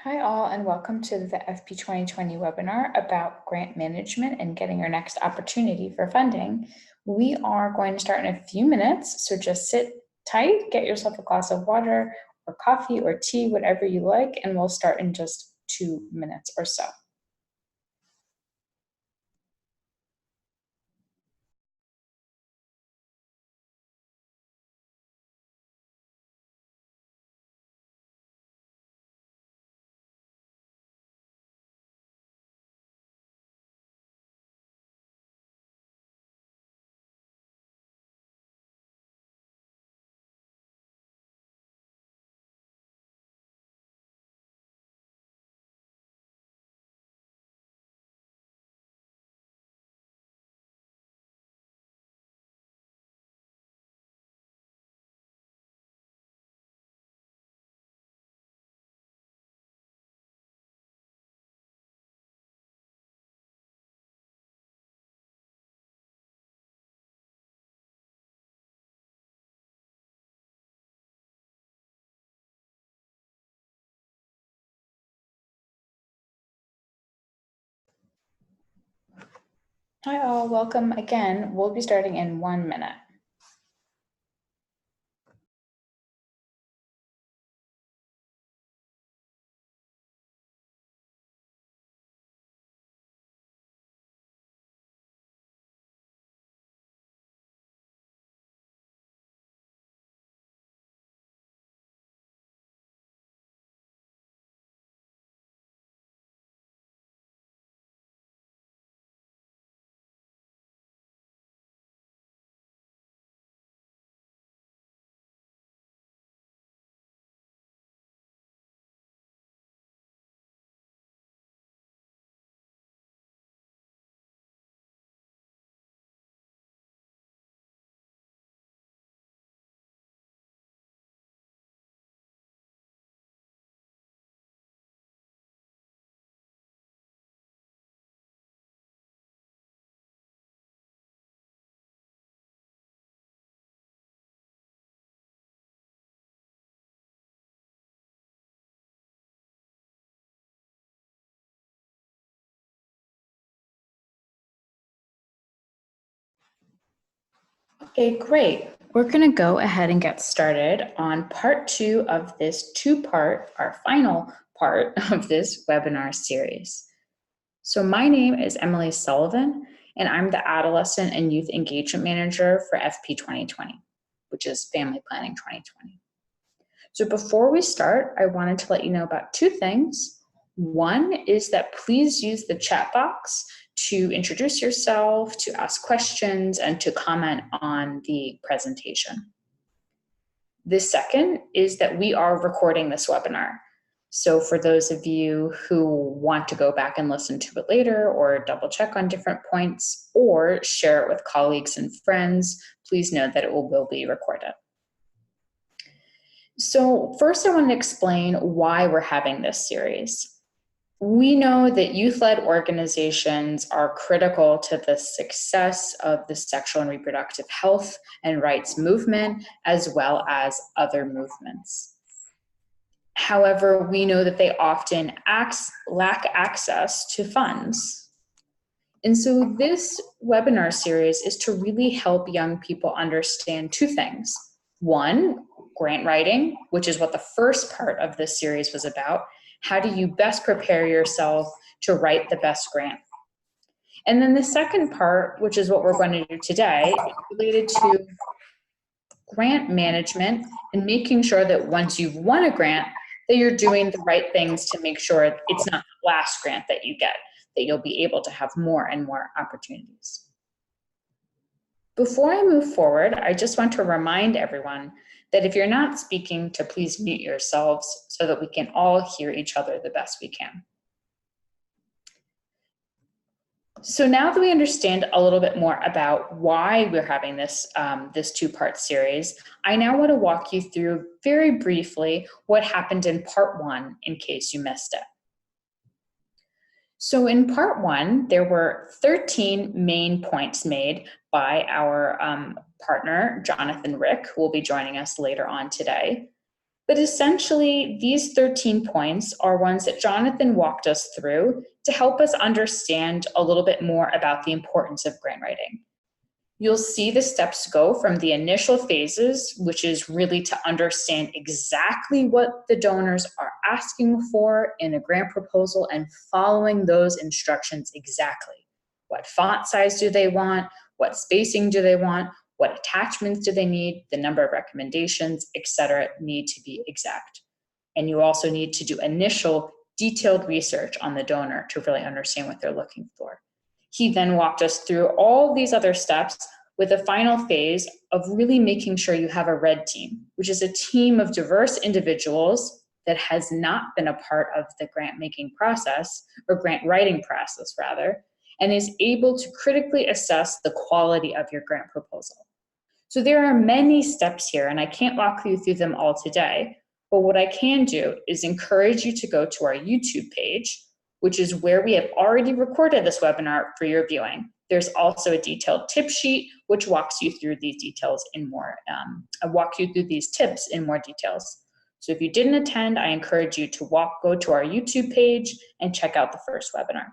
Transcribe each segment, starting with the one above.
Hi all, and welcome to the FP 2020 webinar about grant management and getting your next opportunity for funding. We are going to start in a few minutes, so just sit tight, get yourself a glass of water or coffee or tea, whatever you like, and we'll start in just 2 minutes or so. Hi all, welcome again. We'll be starting in 1 minute. Okay, great. We're going to go ahead and get started on part 2 of this two-part, our final part of this webinar series. So my name is Emily Sullivan, and I'm the Adolescent and Youth Engagement Manager for FP 2020, which is Family Planning 2020. So before we start, I wanted to let you know about 2 things. One is that please use the chat box to introduce yourself, to ask questions, and to comment on the presentation. The second is that we are recording this webinar. So for those of you who want to go back and listen to it later or double check on different points or share it with colleagues and friends, please know that it will be recorded. So first I want to explain why we're having this series. We know that youth-led organizations are critical to the success of the sexual and reproductive health and rights movement, as well as other movements. However, we know that they often lack access to funds. And so this webinar series is to really help young people understand 2 things. One, grant writing, which is what the first part of this series was about. How do you best prepare yourself to write the best grant? And then the second part, which is what we're going to do today, is related to grant management and making sure that once you've won a grant, that you're doing the right things to make sure it's not the last grant that you get, that you'll be able to have more and more opportunities. Before I move forward, I just want to remind everyone that if you're not speaking, to please mute yourselves so that we can all hear each other the best we can. So now that we understand a little bit more about why we're having this, this 2-part series, I now want to walk you through very briefly what happened in part 1 in case you missed it. So in part 1, there were 13 main points made by our partner, Jonathan Rick, who will be joining us later on today. But essentially, these 13 points are ones that Jonathan walked us through to help us understand a little bit more about the importance of grant writing. You'll see the steps go from the initial phases, which is really to understand exactly what the donors are asking for in a grant proposal and following those instructions exactly. What font size do they want? What spacing do they want? What attachments do they need? The number of recommendations, etc., need to be exact. And you also need to do initial detailed research on the donor to really understand what they're looking for. He then walked us through all these other steps with a final phase of really making sure you have a red team, which is a team of diverse individuals that has not been a part of the grant making process, or grant writing process rather, and is able to critically assess the quality of your grant proposal. So there are many steps here, and I can't walk you through them all today, but what I can do is encourage you to go to our YouTube page, which is where we have already recorded this webinar for your viewing. There's also a detailed tip sheet, which walks you through these details in more, walk you through these tips in more details. So if you didn't attend, I encourage you to go to our YouTube page and check out the first webinar.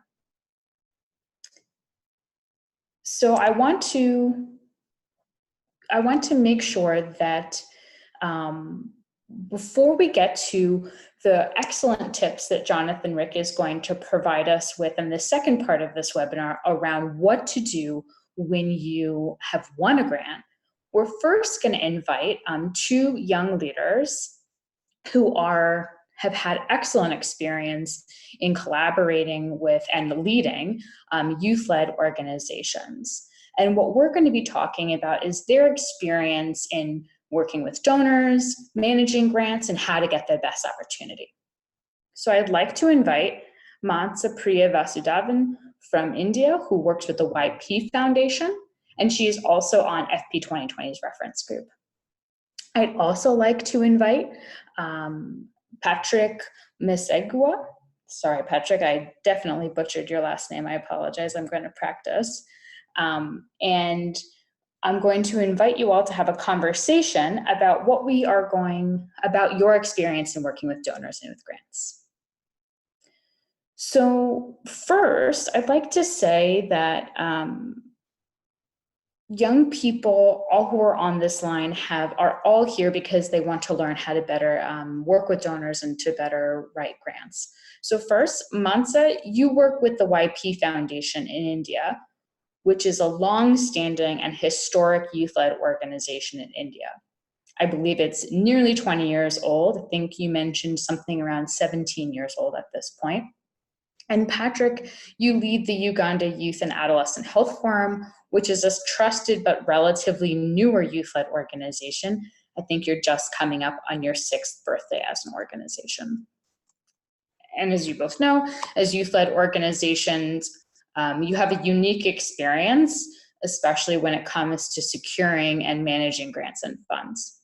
So I want to make sure that before we get to the excellent tips that Jonathan Rick is going to provide us with in the second part of this webinar around what to do when you have won a grant, we're first going to invite two young leaders who have had excellent experience in collaborating with and leading youth-led organizations. And what we're going to be talking about is their experience in working with donors, managing grants, and how to get the best opportunity. So I'd like to invite Mansa Priya Vasudevan from India, who works with the YP Foundation, and she is also on FP 2020's reference group. I'd also like to invite Patrick Misegwa. Sorry, Patrick, I definitely butchered your last name. I apologize. I'm going to practice. And I'm going to invite you all to have a conversation about about your experience in working with donors and with grants. So first, I'd like to say that young people, all who are on this line, are all here because they want to learn how to better work with donors and to better write grants. So first, Mansa, you work with the YP Foundation in India, which is a long-standing and historic youth-led organization in India. I believe it's nearly 20 years old. I think you mentioned something around 17 years old at this point. And Patrick, you lead the Uganda Youth and Adolescent Health Forum, which is a trusted but relatively newer youth-led organization. I think you're just coming up on your 6th birthday as an organization. And as you both know, as youth-led organizations, you have a unique experience, especially when it comes to securing and managing grants and funds.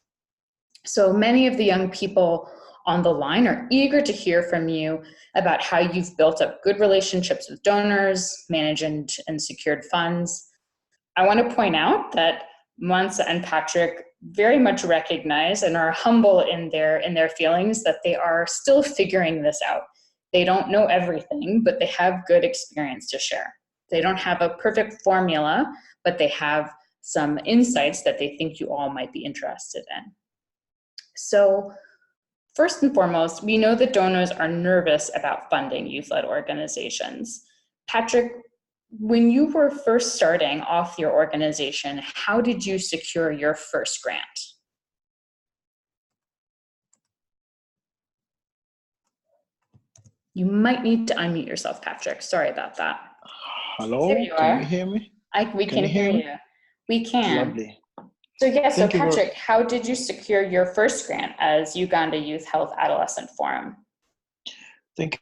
So many of the young people on the line are eager to hear from you about how you've built up good relationships with donors, managed and secured funds. I want to point out that Mansa and Patrick very much recognize and are humble in their feelings that they are still figuring this out. They don't know everything, but they have good experience to share. They don't have a perfect formula, but they have some insights that they think you all might be interested in. So first and foremost, we know that donors are nervous about funding youth-led organizations. Patrick, when you were first starting off your organization, how did you secure your first grant? You might need to unmute yourself, Patrick. Sorry about that. Hello, There you can are. you hear me? We can hear you. We can. Lovely. So yeah, so Patrick, how did you secure your first grant as Uganda Youth Health Adolescent Forum? Thank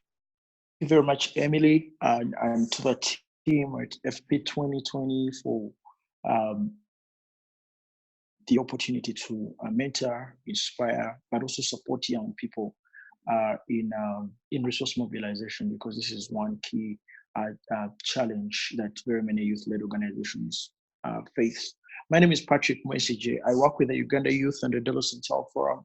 you very much, Emily, and to the team at FP 2020 for the opportunity to mentor, inspire, but also support young people in resource mobilization, because this is one key challenge that very many youth-led organizations face. My name is Patrick Mwesije. I work with the Uganda Youth and Adolescent Health Forum,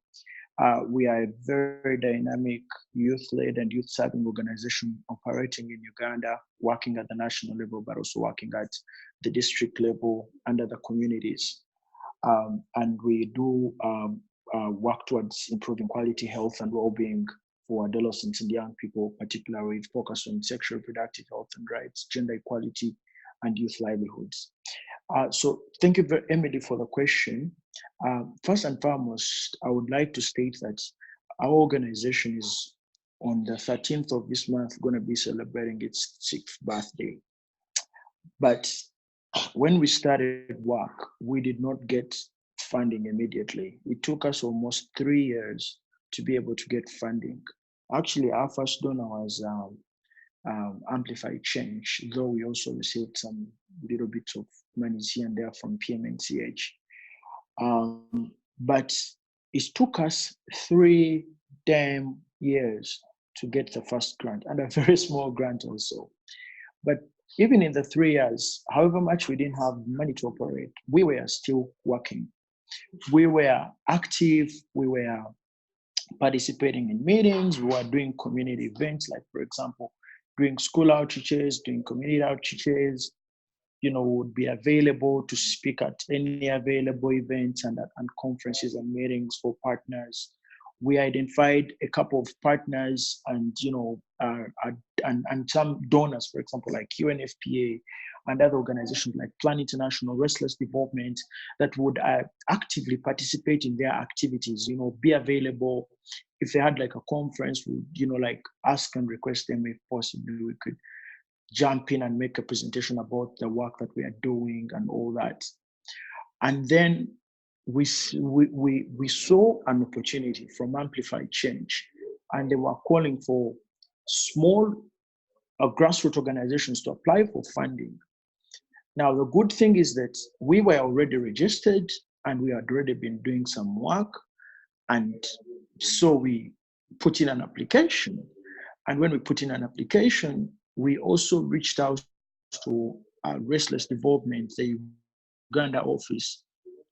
We are a very dynamic youth-led and youth-serving organization operating in Uganda, working at the national level, but also working at the district level under the communities. And we do work towards improving quality health and well-being for adolescents and young people, particularly focused on sexual reproductive health and rights, gender equality, and youth livelihoods. So thank you, Emily, for the question. First and foremost, I would like to state that our organization is on the 13th of this month going to be celebrating its 6th birthday. But when we started work, we did not get funding immediately. It took us almost 3 years to be able to get funding. Actually, our first donor was Amplify Change, though we also received some little bits of money here and there from PMNCH. But it took us 3 damn years to get the first grant, and a very small grant also. But even in the 3 years, however much we didn't have money to operate, we were still working. We were active, we were participating in meetings, we were doing community events, like, for example, doing school outreaches, doing community outreaches, would be available to speak at any available events and conferences and meetings for partners. We identified a couple of partners and, and some donors, for example, like UNFPA and other organizations like Plan International, Restless Development, that would actively participate in their activities, be available. If they had like a conference, we would, ask and request them if possible, we could jump in and make a presentation about the work that we are doing and all that. And then we saw an opportunity from Amplify Change, and they were calling for small grassroots organizations to apply for funding. Now, the good thing is that we were already registered and we had already been doing some work. And so we put in an application. And when we put in an application, we also reached out to Restless Development, the Uganda office,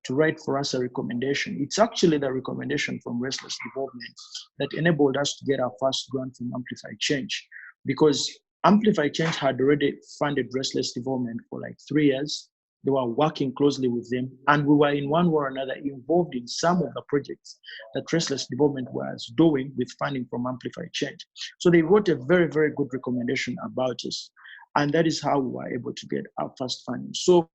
to write for us a recommendation. It's actually the recommendation from Restless Development that enabled us to get our first grant from Amplify Change, because Amplify Change had already funded Restless Development for like 3 years. They were working closely with them, and we were in one way or another involved in some of the projects that Restless Development was doing with funding from Amplify Change. So they wrote a very, very good recommendation about us, and that is how we were able to get our first funding. So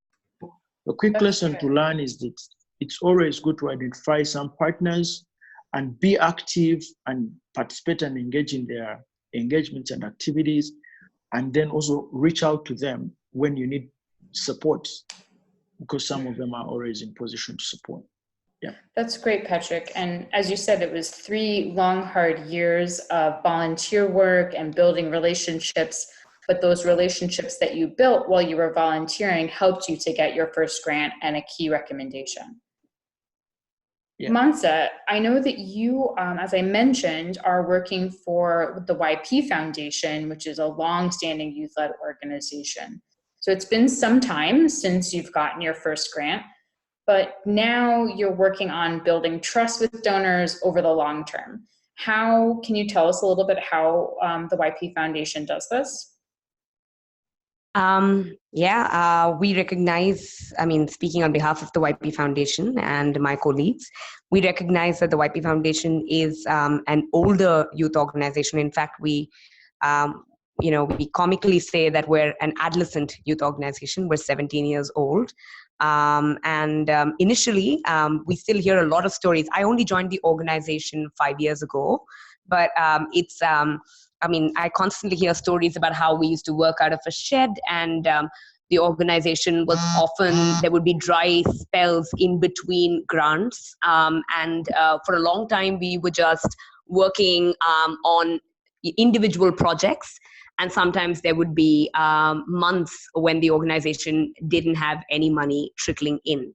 the quick lesson to learn is that it's always good to identify some partners and be active and participate and engage in their engagements and activities, and then also reach out to them when you need support, because some of them are always in position to support. Yeah. That's great, Patrick. And as you said, it was 3 long, hard years of volunteer work and building relationships, but those relationships that you built while you were volunteering helped you to get your first grant and a key recommendation. Yeah. Mansa, I know that you, as I mentioned, are working for the YP Foundation, which is a long-standing youth-led organization. So it's been some time since you've gotten your first grant, but now you're working on building trust with donors over the long term. How can you tell us a little bit how the YP Foundation does this? We recognize, speaking on behalf of the YP Foundation and my colleagues, we recognize that the YP Foundation is an older youth organization. In fact, we comically say that we're an adolescent youth organization. We're 17 years old. Initially, we still hear a lot of stories. I only joined the organization 5 years ago, but I constantly hear stories about how we used to work out of a shed, and the organization was often, there would be dry spells in between grants. For a long time, we were just working on individual projects. And sometimes there would be months when the organization didn't have any money trickling in.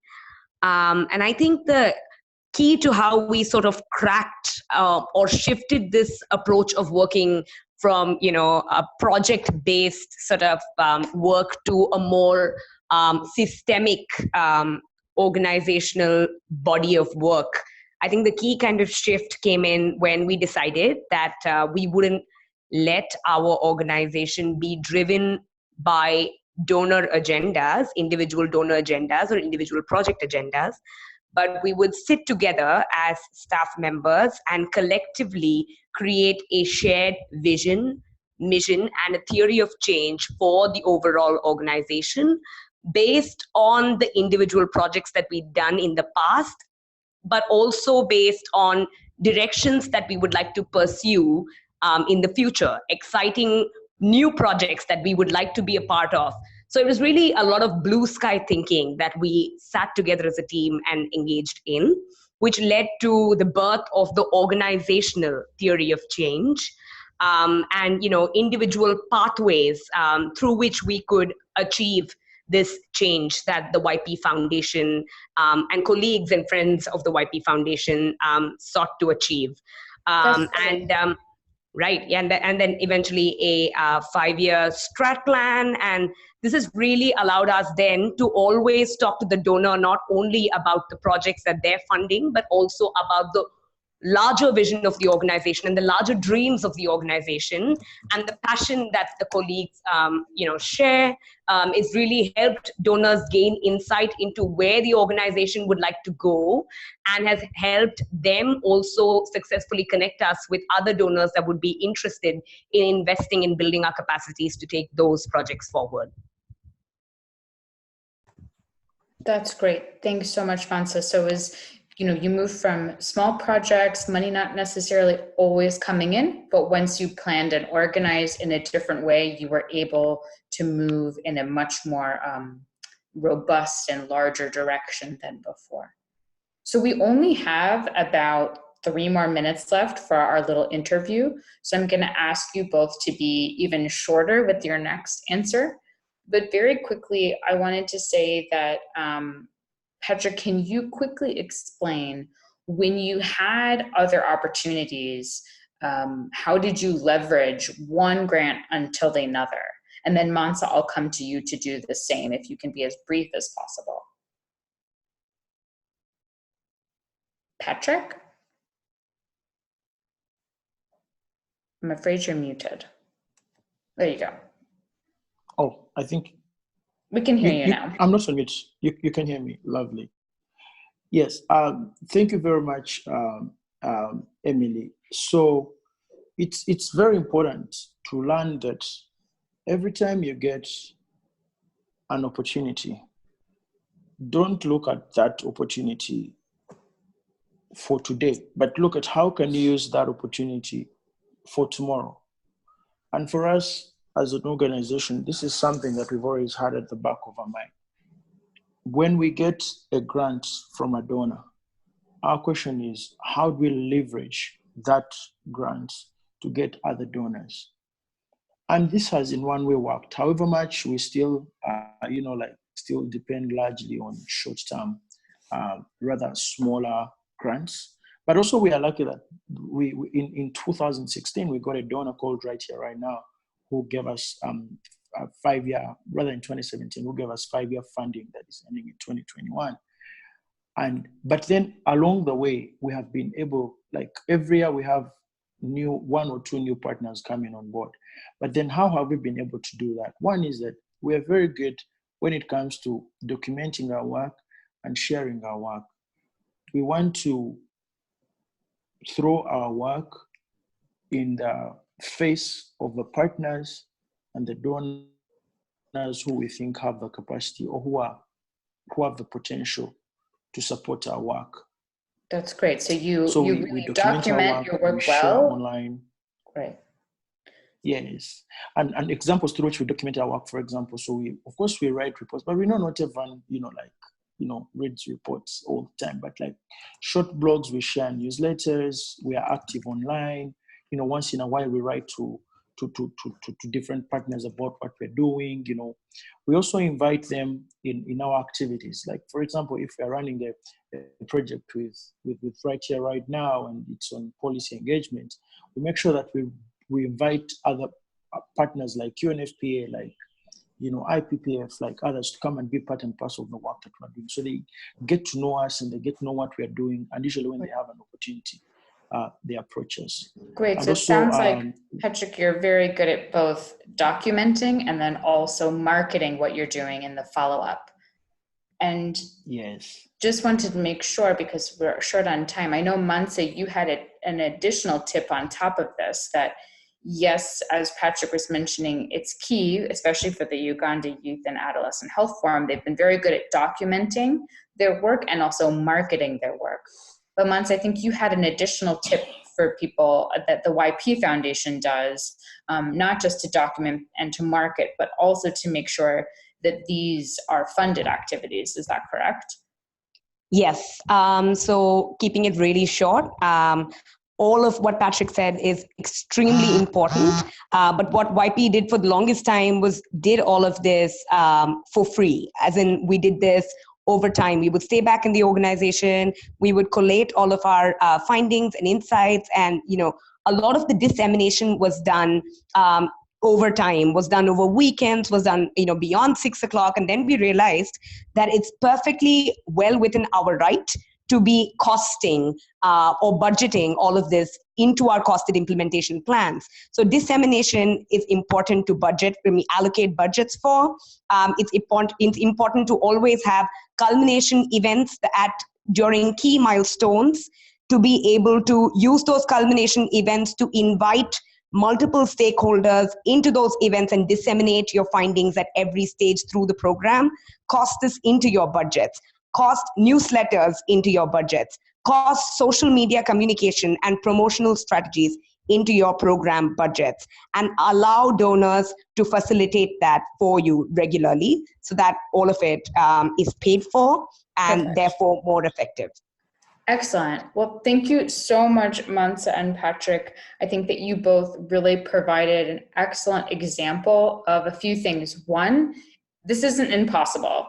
And I think the key to how we sort of cracked or shifted this approach of working from, a project-based sort of work to a more systemic organizational body of work, I think the key kind of shift came in when we decided that we wouldn't let our organization be driven by donor agendas, individual donor agendas or individual project agendas, but we would sit together as staff members and collectively create a shared vision, mission, and a theory of change for the overall organization based on the individual projects that we've done in the past, but also based on directions that we would like to pursue in the future, exciting new projects that we would like to be a part of. So it was really a lot of blue sky thinking that we sat together as a team and engaged in, which led to the birth of the organizational theory of change, and individual pathways through which we could achieve this change that the YP Foundation and colleagues and friends of the YP Foundation sought to achieve. Right, and then eventually a 5-year strat plan, and this has really allowed us then to always talk to the donor not only about the projects that they're funding, but also about the larger vision of the organization and the larger dreams of the organization, and the passion that the colleagues share is really helped donors gain insight into where the organization would like to go, and has helped them also successfully connect us with other donors that would be interested in investing in building our capacities to take those projects forward. That's great. Thanks so much, Mansa. So you move from small projects, money not necessarily always coming in, but once you planned and organized in a different way, you were able to move in a much more robust and larger direction than before. So we only have about 3 more minutes left for our little interview. So I'm going to ask you both to be even shorter with your next answer. But very quickly, I wanted to say that, Petra, can you quickly explain, when you had other opportunities, how did you leverage one grant until another? And then Mansa, I'll come to you to do the same, if you can be as brief as possible. Patrick? I'm afraid you're muted. There you go. Oh, I think we can hear you now. I'm not on mute. You can hear me. Lovely. Yes. Thank you very much, Emily. So it's very important to learn that every time you get an opportunity, don't look at that opportunity for today, but look at how can you use that opportunity for tomorrow. And for us as an organization, this is something that we've always had at the back of our mind. When we get a grant from a donor, our question is, how do we leverage that grant to get other donors? And this has in one way worked. However much we still, still depend largely on short-term, rather smaller grants. But also we are lucky that in 2016, we got a donor called Right Here, Right Now, who gave us a 5-year, rather in 2017, who gave us 5-year funding that is ending in 2021. But then along the way, we have been able, like every year we have 1 or 2 new partners coming on board. But then how have we been able to do that? One is that we are very good when it comes to documenting our work and sharing our work. We want to throw our work in the face of the partners and the donors who we think have the capacity or who have the potential to support our work. That's great. So you we document your work we share online. Right. Yes. And examples through which we document our work, for example. So we write reports, but we know not everyone, reads reports all the time, but like short blogs, we share newsletters, we are active online. Once in a while we write to different partners about what we're doing. We also invite them in our activities. Like, for example, if we're running a project with Right Here, Right Now, and it's on policy engagement, we make sure that we invite other partners like UNFPA, like IPPF, like others, to come and be part and parcel of the work that we're doing. So they get to know us and they get to know what we're doing. And usually when they have an opportunity, they approach us. Great. And so also, it sounds like, Patrick, you're very good at both documenting and then also marketing what you're doing in the follow-up. And yes, just wanted to make sure, because we're short on time. I know, Mansa, you had an additional tip on top of this, that yes, as Patrick was mentioning, it's key, especially for the Uganda Youth and Adolescent Health Forum. They've been very good at documenting their work and also marketing their work. But Mansa, I think you had an additional tip for people that the YP Foundation does, not just to document and to market, but also to make sure that these are funded activities. Is that correct? Yes. So keeping it really short, all of what Patrick said is extremely important. But what YP did for the longest time was did all of this for free. As in, we did this over time. We would stay back in the organization. We would collate all of our findings and insights. And, a lot of the dissemination was done over time, was done over weekends, was done, beyond 6 o'clock. And then we realized that it's perfectly well within our right to be costing or budgeting all of this into our costed implementation plans. So dissemination is important to budget when we allocate budgets for. It's important to always have culmination events during key milestones, to be able to use those culmination events to invite multiple stakeholders into those events and disseminate your findings at every stage through the program. Cost this into your budgets. Cost newsletters into your budgets. Cost social media communication and promotional strategies into your program budgets, and allow donors to facilitate that for you regularly so that all of it is paid for and Perfect. Therefore more effective. Excellent. Well, thank you so much, Mansa and Patrick. I think that you both really provided an excellent example of a few things. One, this isn't impossible.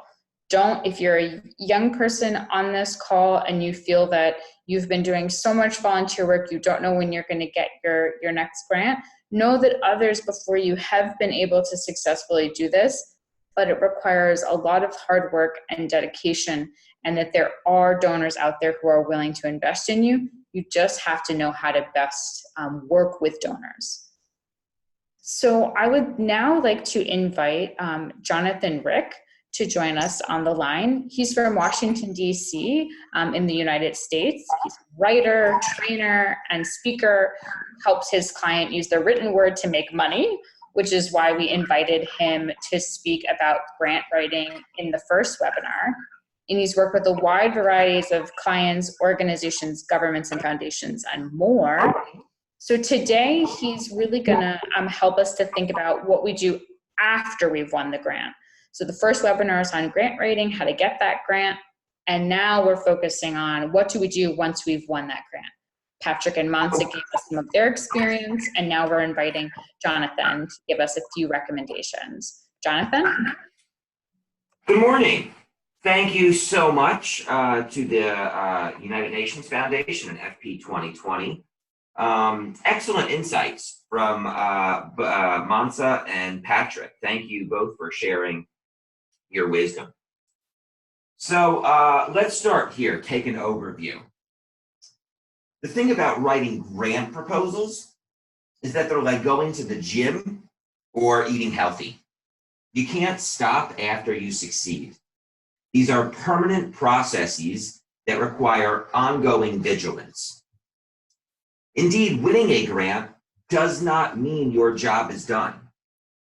If you're a young person on this call and you feel that you've been doing so much volunteer work, you don't know when you're going to get your next grant, know that others before you have been able to successfully do this, but it requires a lot of hard work and dedication, and that there are donors out there who are willing to invest in you. You just have to know how to best work with donors. So I would now like to invite Jonathan Rick to join us on the line. He's from Washington, D.C. In the United States. He's a writer, trainer, and speaker, helps his client use the written word to make money, which is why we invited him to speak about grant writing in the first webinar. And he's worked with a wide variety of clients, organizations, governments, and foundations, and more. So today, he's really gonna help us to think about what we do after we've won the grant. So the first webinar is on grant writing, how to get that grant. And now we're focusing on what do we do once we've won that grant. Patrick and Mansa gave us some of their experience, and now we're inviting Jonathan to give us a few recommendations. Jonathan? Good morning. Thank you so much to the United Nations Foundation and FP 2020. Excellent insights from Mansa and Patrick. Thank you both for sharing your wisdom. So let's start here, take an overview. The thing about writing grant proposals is that they're like going to the gym or eating healthy. You can't stop after you succeed. These are permanent processes that require ongoing vigilance. Indeed, winning a grant does not mean your job is done.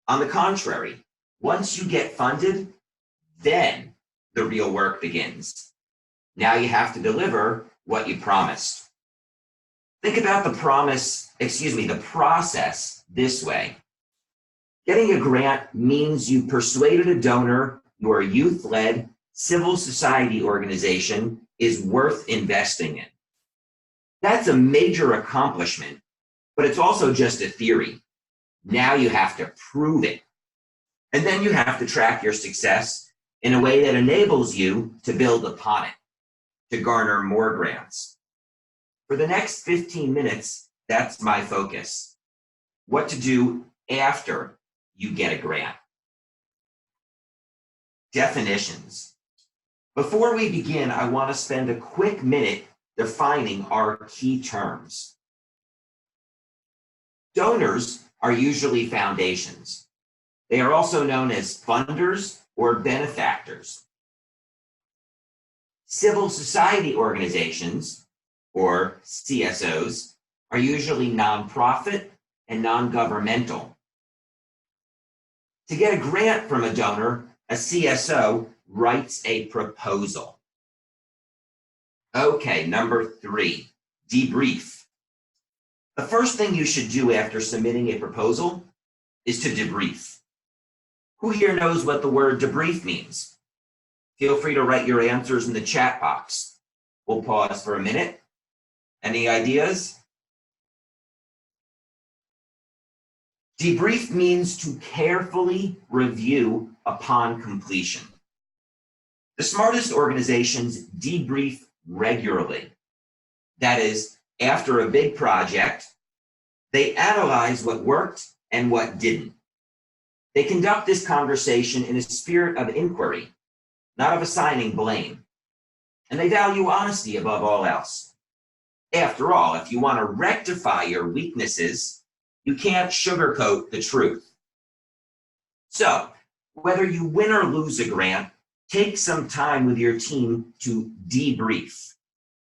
On the contrary, once you get funded, then the real work begins. Now you have to deliver what you promised. Think about the process this way. Getting a grant means you persuaded a donor your youth-led civil society organization is worth investing in. That's a major accomplishment, but it's also just a theory. Now you have to prove it. And then you have to track your success in a way that enables you to build upon it, to garner more grants. For the next 15 minutes, that's my focus. What to do after you get a grant. Definitions. Before we begin, I want to spend a quick minute defining our key terms. Donors are usually foundations. They are also known as funders or benefactors. Civil society organizations, or CSOs, are usually nonprofit and non-governmental. To get a grant from a donor, a CSO writes a proposal. Okay, number 3, debrief. The first thing you should do after submitting a proposal is to debrief. Who here knows what the word debrief means? Feel free to write your answers in the chat box. We'll pause for a minute. Any ideas? Debrief means to carefully review upon completion. The smartest organizations debrief regularly. That is, after a big project, they analyze what worked and what didn't. They conduct this conversation in a spirit of inquiry, not of assigning blame. And they value honesty above all else. After all, if you want to rectify your weaknesses, you can't sugarcoat the truth. So, whether you win or lose a grant, take some time with your team to debrief.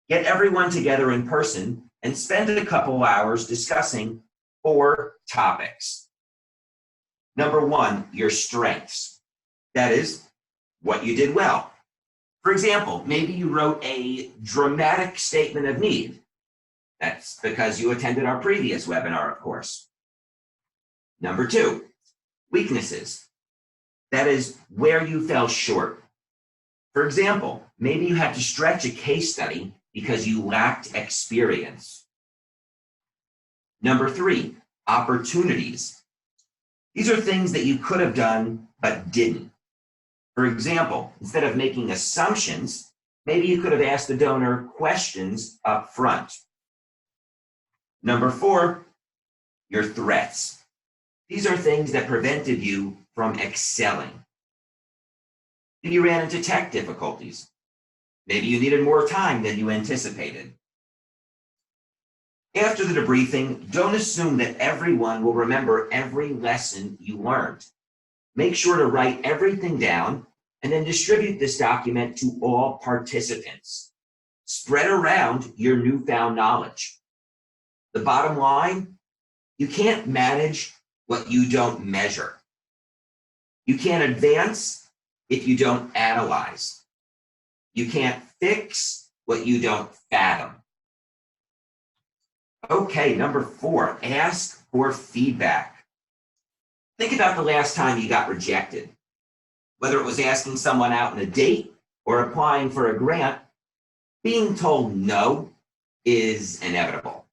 Get everyone together in person and spend a couple hours discussing 4 topics. Number 1, your strengths. That is, what you did well. For example, maybe you wrote a dramatic statement of need. That's because you attended our previous webinar, of course. Number 2, weaknesses. That is, where you fell short. For example, maybe you had to stretch a case study because you lacked experience. Number 3, opportunities. These are things that you could have done but didn't. For example, instead of making assumptions, maybe you could have asked the donor questions up front. Number 4, your threats. These are things that prevented you from excelling. Maybe you ran into tech difficulties. Maybe you needed more time than you anticipated. After the debriefing, don't assume that everyone will remember every lesson you learned. Make sure to write everything down and then distribute this document to all participants. Spread around your newfound knowledge. The bottom line, you can't manage what you don't measure. You can't advance if you don't analyze. You can't fix what you don't fathom. Okay, number 4, ask for feedback. Think about the last time you got rejected. Whether it was asking someone out on a date or applying for a grant, being told no is inevitable.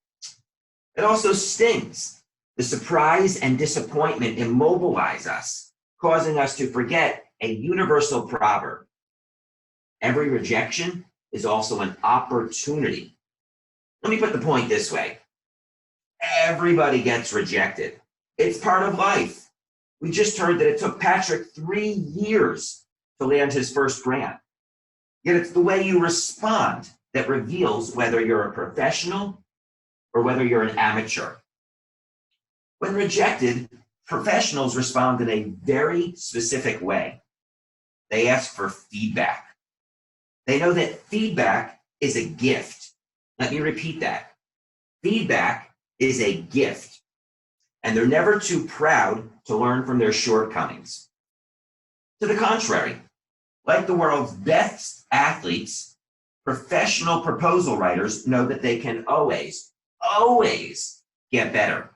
It also stings. The surprise and disappointment immobilize us, causing us to forget a universal proverb. Every rejection is also an opportunity. Let me put the point this way. Everybody gets rejected. It's part of life. We just heard that it took Patrick 3 years to land his first grant. Yet it's the way you respond that reveals whether you're a professional or whether you're an amateur. When rejected, professionals respond in a very specific way. They ask for feedback. They know that feedback is a gift. Let me repeat that. Feedback is a gift, and they're never too proud to learn from their shortcomings. To the contrary, like the world's best athletes, professional proposal writers know that they can always get better.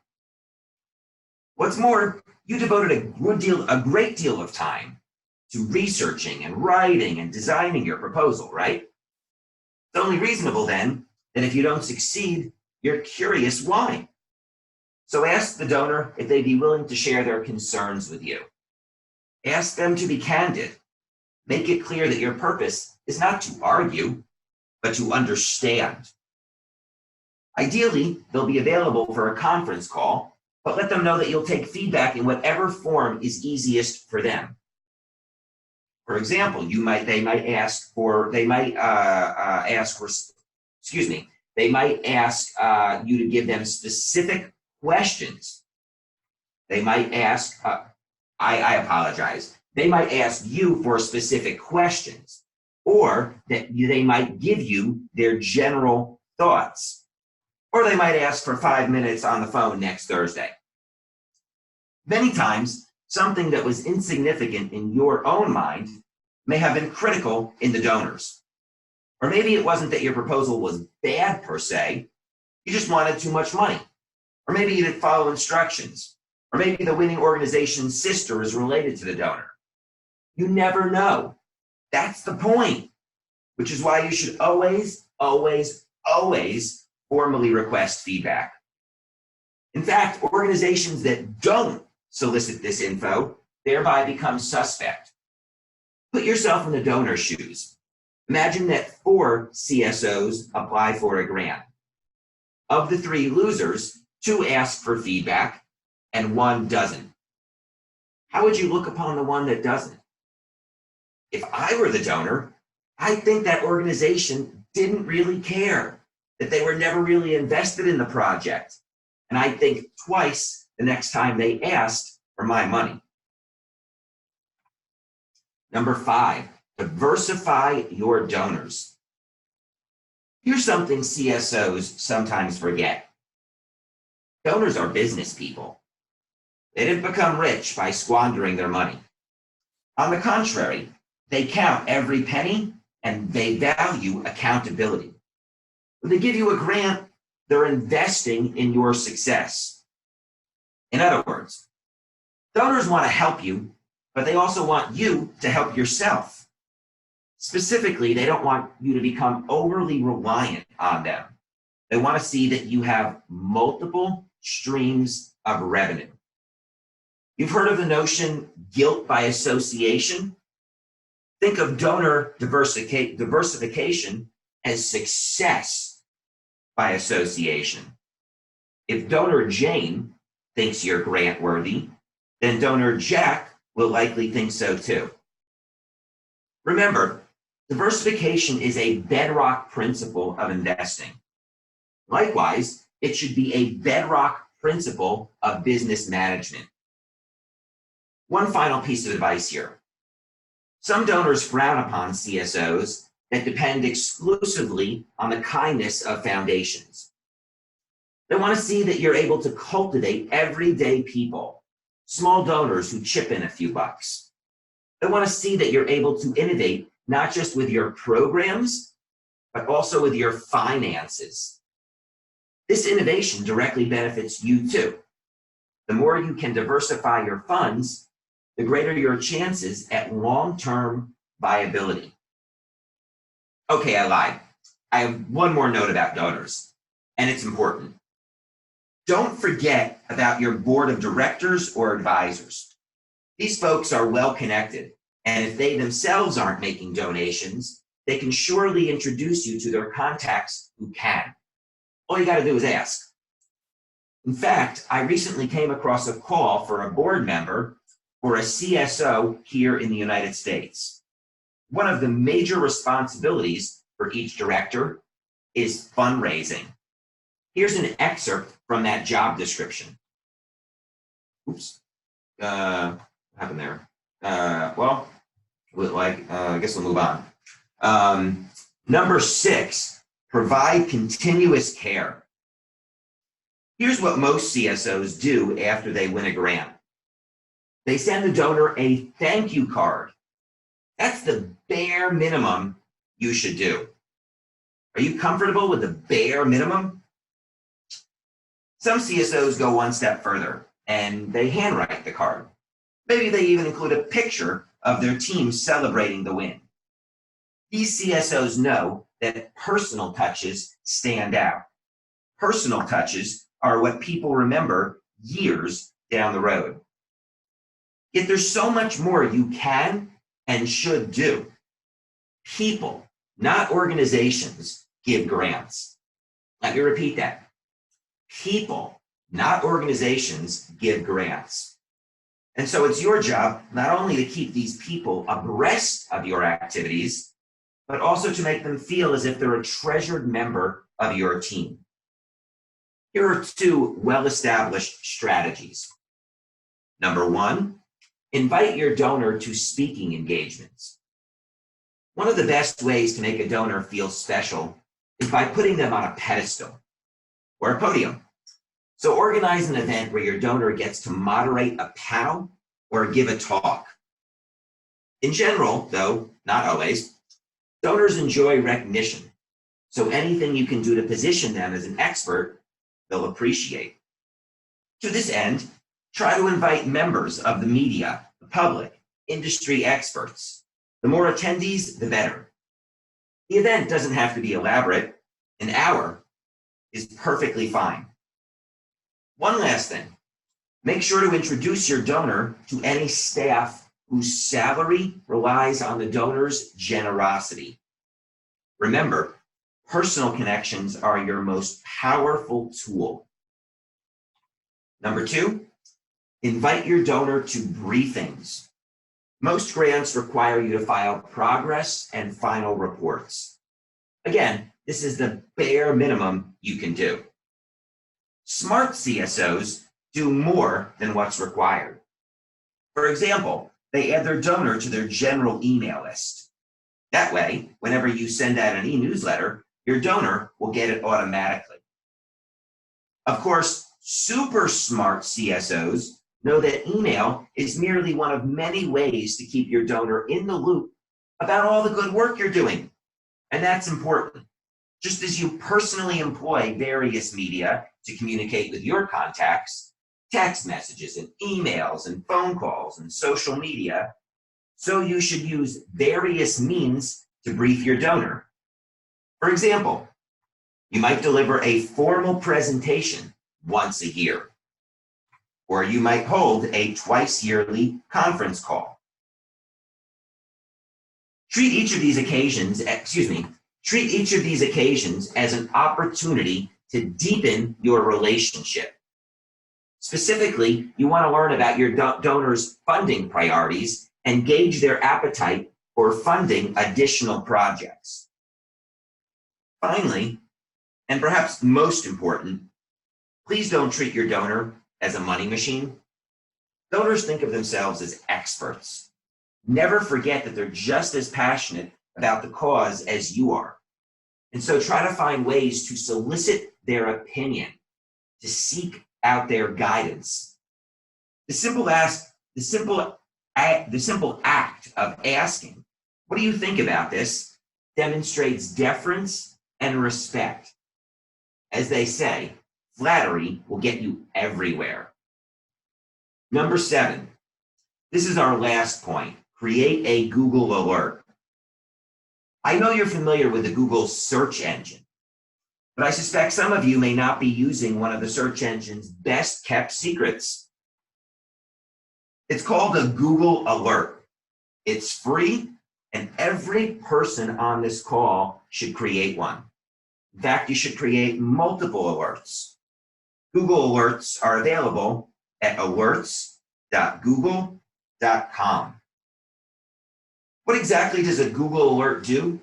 What's more, you devoted a great deal of time to researching and writing and designing your proposal, right? It's only reasonable then that if you don't succeed, you're curious why. So ask the donor if they'd be willing to share their concerns with you. Ask them to be candid. Make it clear that your purpose is not to argue, but to understand. Ideally, they'll be available for a conference call, but let them know that you'll take feedback in whatever form is easiest for them. For example, they might ask you to give them specific questions. They might ask, I apologize. They might ask you for specific questions, or they might give you their general thoughts, or they might ask for 5 minutes on the phone next Thursday. Many times, something that was insignificant in your own mind may have been critical in the donors. Or maybe it wasn't that your proposal was bad per se, you just wanted too much money. Or maybe you didn't follow instructions. Or maybe the winning organization's sister is related to the donor. You never know. That's the point, which is why you should always, always, always formally request feedback. In fact, organizations that don't solicit this info thereby become suspect. Put yourself in the donor's shoes. Imagine that 4 CSOs apply for a grant. Of the 3 losers, 2 ask for feedback and 1 doesn't. How would you look upon the one that doesn't? If I were the donor, I think that organization didn't really care, that they were never really invested in the project. And I'd think twice the next time they asked for my money. Number 5, diversify your donors. Here's something CSOs sometimes forget. Donors are business people. They didn't become rich by squandering their money. On the contrary, they count every penny and they value accountability. When they give you a grant, they're investing in your success. In other words, donors want to help you, but they also want you to help yourself. Specifically, they don't want you to become overly reliant on them. They want to see that you have multiple streams of revenue. You've heard of the notion guilt by association? Think of donor diversification as success by association. If donor Jane thinks you're grant worthy, then donor Jack will likely think so too. Remember, diversification is a bedrock principle of investing. Likewise, it should be a bedrock principle of business management. One final piece of advice here. Some donors frown upon CSOs that depend exclusively on the kindness of foundations. They want to see that you're able to cultivate everyday people, small donors who chip in a few bucks. They want to see that you're able to innovate not just with your programs, but also with your finances. This innovation directly benefits you too. The more you can diversify your funds, the greater your chances at long-term viability. Okay, I lied. I have one more note about donors, and it's important. Don't forget about your board of directors or advisors. These folks are well connected, and if they themselves aren't making donations, they can surely introduce you to their contacts who can. All you got to do is ask. In fact, I recently came across a call for a board member for a CSO here in the United States. One of the major responsibilities for each director is fundraising. Here's an excerpt from that job description. Oops, what happened there? I guess we'll move on. Number 6, provide continuous care. Here's what most CSOs do after they win a grant. They send the donor a thank you card. That's the bare minimum you should do. Are you comfortable with the bare minimum? Some CSOs go one step further and they handwrite the card. Maybe they even include a picture of their team celebrating the win. These CSOs know that personal touches stand out. Personal touches are what people remember years down the road. Yet there's so much more you can and should do. People, not organizations, give grants. Let me repeat that. People, not organizations, give grants. And so it's your job not only to keep these people abreast of your activities, but also to make them feel as if they're a treasured member of your team. Here are two well-established strategies. Number one, invite your donor to speaking engagements. One of the best ways to make a donor feel special is by putting them on a pedestal or a podium. So organize an event where your donor gets to moderate a panel or give a talk. In general, though not always, donors enjoy recognition. So anything you can do to position them as an expert, they'll appreciate. To this end, try to invite members of the media, the public, industry experts. The more attendees, the better. The event doesn't have to be elaborate. An hour is perfectly fine. One last thing, make sure to introduce your donor to any staff whose salary relies on the donor's generosity. Remember, personal connections are your most powerful tool. Number two, invite your donor to briefings. Most grants require you to file progress and final reports. Again, this is the bare minimum you can do. Smart CSOs do more than what's required. For example, they add their donor to their general email list. That way, whenever you send out an e-newsletter, your donor will get it automatically. Of course, super smart CSOs know that email is merely one of many ways to keep your donor in the loop about all the good work you're doing. And that's important. Just as you personally employ various media to communicate with your contacts, text messages and emails and phone calls and social media, so you should use various means to brief your donor. For example, you might deliver a formal presentation once a year, or you might hold a twice-yearly conference call. Treat each of these occasions as an opportunity to deepen your relationship. Specifically, you want to learn about your donor's funding priorities and gauge their appetite for funding additional projects. Finally, and perhaps most important, please don't treat your donor as a money machine. Donors think of themselves as experts. Never forget that they're just as passionate about the cause as you are. And so try to find ways to solicit their opinion, to seek out their guidance. The simple act of asking, "What do you think about this?" demonstrates deference and respect. As they say, flattery will get you everywhere. Number 7, this is our last point. Create a Google alert. I know you're familiar with the Google search engine, but I suspect some of you may not be using one of the search engine's best kept secrets. It's called a Google alert. It's free, and every person on this call should create one. In fact, you should create multiple alerts. Google alerts are available at alerts.google.com. What exactly does a Google alert do?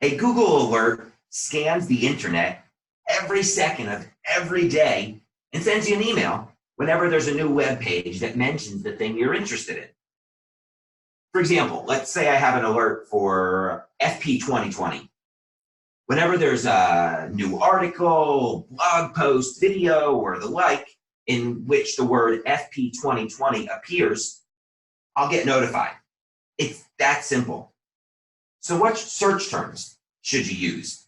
A Google alert scans the internet every second of every day and sends you an email whenever there's a new web page that mentions the thing you're interested in. For example, let's say I have an alert for FP 2020. Whenever there's a new article, blog post, video, or the like in which the word FP 2020 appears, I'll get notified. It's that simple. So what search terms should you use?